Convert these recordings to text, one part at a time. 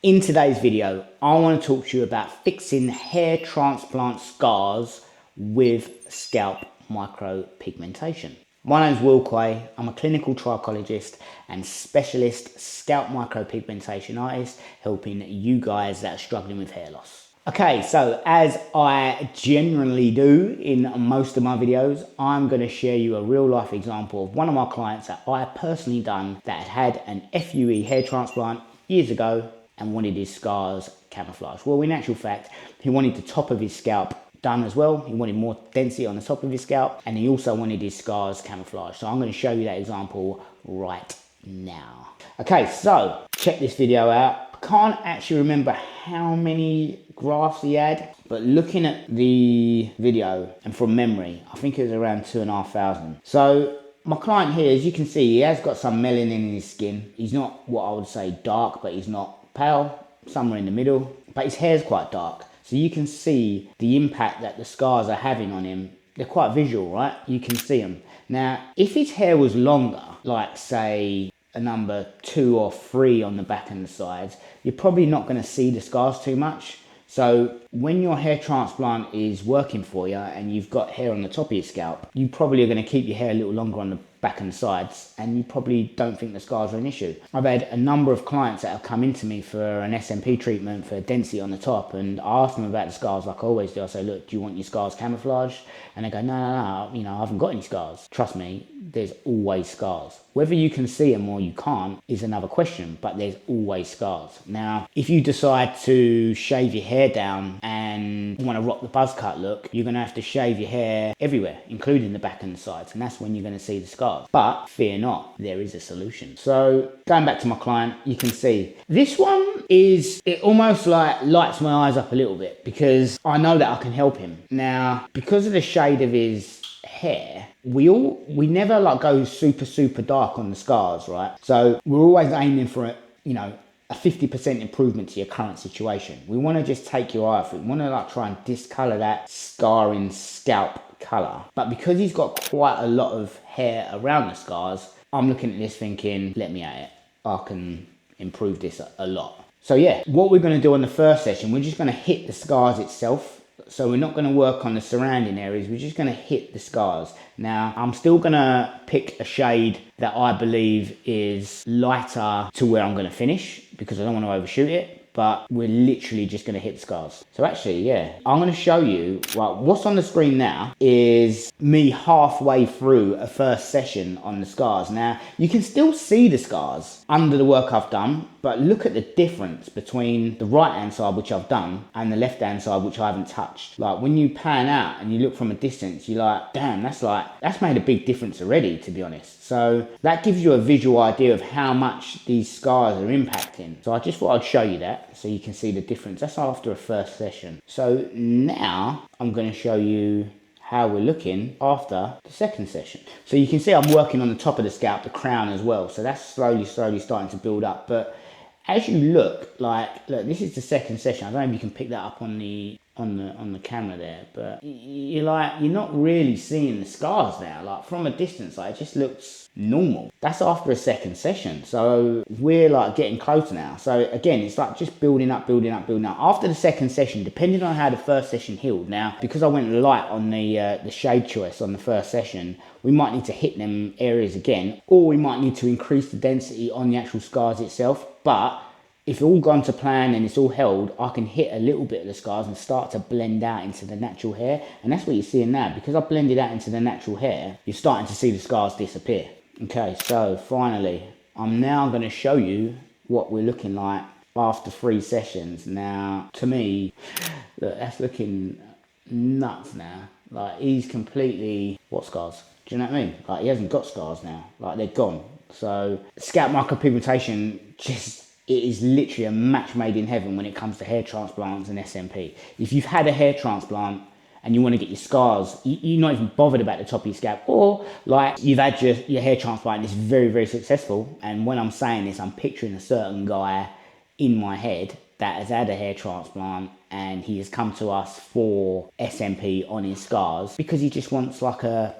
In today's video, I want to talk to you about fixing hair transplant scars with scalp micropigmentation. My name's Will Quaye. I'm a clinical trichologist and specialist scalp micropigmentation artist, helping you guys that are struggling with hair loss. Okay, so as I generally do in most of my videos, I'm going to share you a real life example of one of my clients that I personally done that had an FUE hair transplant years ago and wanted his scars camouflaged. Well, in actual fact, he wanted the top of his scalp done as well. He wanted more density on the top of his scalp, and he also wanted his scars camouflaged. So I'm going to show you that example right now. Okay, so check this video out. I can't actually remember how many grafts he had, but looking at the video and from memory, I think it was around 2,500. So my client here, as you can see, he has got some melanin in his skin. He's not what I would say dark, but he's not pale, somewhere in the middle, but his hair's quite dark. So you can see the impact that the scars are having on him. They're quite visual, right? You can see them. Now, if his hair was longer, like say a number 2 or 3 on the back and the sides, you're probably not going to see the scars too much. So when your hair transplant is working for you and you've got hair on the top of your scalp, you probably are going to keep your hair a little longer on the back and the sides, and you probably don't think the scars are an issue. I've had a number of clients that have come into me for an SMP treatment for density on the top, and I ask them about the scars like I always do. I say, look, do you want your scars camouflaged? And they go, no, you know, I haven't got any scars. Trust me, there's always scars. Whether you can see them or you can't is another question, but there's always scars. Now, if you decide to shave your hair down and want to rock the buzz cut look, you're going to have to shave your hair everywhere, including the back and the sides, and that's when you're going to see the scars. But fear not, there is a solution. So going back to my client, you can see this one it almost like lights my eyes up a little bit because I know that I can help him. Now, because of the shade of his hair, we never like go super dark on the scars, right? So we're always aiming for a 50% improvement to your current situation. We want to just take your eye off it. We want to like try and discolor that scarring scalp color. But because he's got quite a lot of hair around the scars, I'm looking at this thinking, let me at it. I can improve this a lot. So yeah, what we're going to do on the first session, we're just going to hit the scars itself. So we're not going to work on the surrounding areas. We're just going to hit the scars. Now, I'm still going to pick a shade that I believe is lighter to where I'm going to finish because I don't want to overshoot it. But we're literally just going to hit the scars. So actually, yeah, I'm going to show you, well, what's on the screen now is me halfway through a first session on the scars. Now, you can still see the scars under the work I've done, but look at the difference between the right-hand side, which I've done, and the left-hand side, which I haven't touched. Like, when you pan out and you look from a distance, you're like, damn, that's made a big difference already, to be honest. So that gives you a visual idea of how much these scars are impacting. So I just thought I'd show you that so you can see the difference. That's after a first session. So now I'm going to show you how we're looking after the second session. So you can see I'm working on the top of the scalp, the crown as well. So that's slowly starting to build up. But as you look, this is the second session. I don't know if you can pick that up on the camera there, but you're not really seeing the scars now. Like from a distance, it just looks normal. That's after a second session. So we're getting closer now. So again, it's just building up. After the second session, depending on how the first session healed. Now, because I went light on the shade choice on the first session, we might need to hit them areas again, or we might need to increase the density on the actual scars itself. But if it's all gone to plan and it's all held, I can hit a little bit of the scars and start to blend out into the natural hair. And that's what you're seeing now. Because I blended out into the natural hair, you're starting to see the scars disappear. Okay, so finally, I'm now going to show you what we're looking like after 3 sessions. Now, to me, look, that's looking nuts now. He's completely... What scars? Do you know what I mean? He hasn't got scars now. They're gone. So, scalp micropigmentation it is literally a match made in heaven when it comes to hair transplants and SMP. If you've had a hair transplant and you want to get your scars, you're not even bothered about the top of your scalp, or you've had your hair transplant and it's very successful, and when I'm saying this, I'm picturing a certain guy in my head that has had a hair transplant and he has come to us for SMP on his scars because he just wants a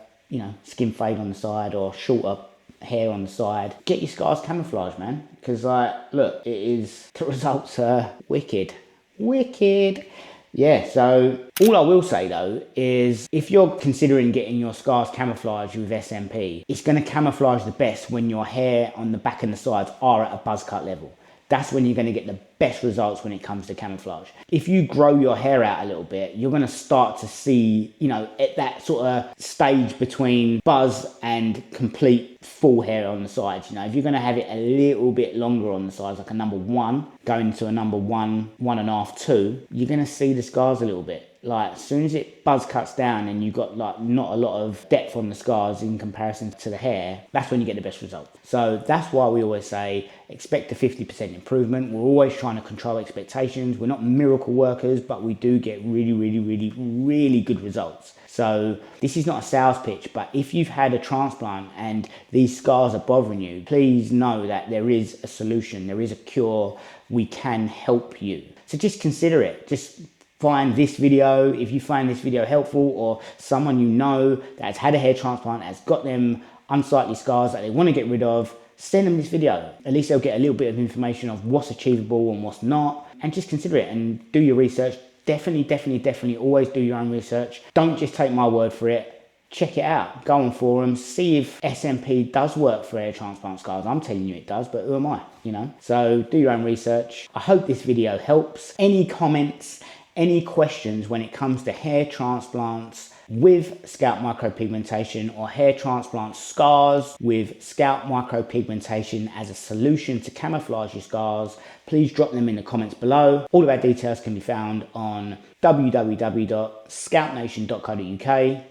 skin fade on the side or shorter hair on the side, get your scars camouflaged, man. Because like, look, the results are wicked. Wicked. Yeah, so all I will say though is if you're considering getting your scars camouflaged with SMP, it's going to camouflage the best when your hair on the back and the sides are at a buzz cut level. That's when you're going to get the best results when it comes to camouflage. If you grow your hair out a little bit, you're going to start to see, you know, at that sort of stage between buzz and complete full hair on the sides. You know, if you're going to have it a little bit longer on the sides, like a number 1, going to a number 1, 1.5, 2, you're going to see the scars a little bit. Like as soon as it buzz cuts down and you've got like not a lot of depth on the scars in comparison to the hair, that's when you get the best result. So that's why we always say expect a 50% improvement. We're always trying to control expectations. We're not miracle workers, but we do get really good results. So this is not a sales pitch, but if you've had a transplant and these scars are bothering you, please know that there is a solution, there is a cure. We can help you. So just consider it. Just find this video, if you find this video helpful, or someone you know that's had a hair transplant, has got them unsightly scars that they want to get rid of, send them this video. At least they'll get a little bit of information of what's achievable and what's not, and just consider it and do your research. Definitely always do your own research. Don't just take my word for it. Check it out. Go on forums, see if SMP does work for hair transplant scars. I'm telling you it does, but who am I, you know? So do your own research. I hope this video helps. Any comments, any questions when it comes to hair transplants with scalp micropigmentation or hair transplant scars with scalp micropigmentation as a solution to camouflage your scars, please drop them in the comments below. All of our details can be found on www.scalpnation.co.uk.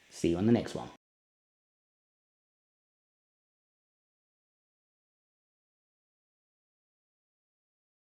See you on the next one.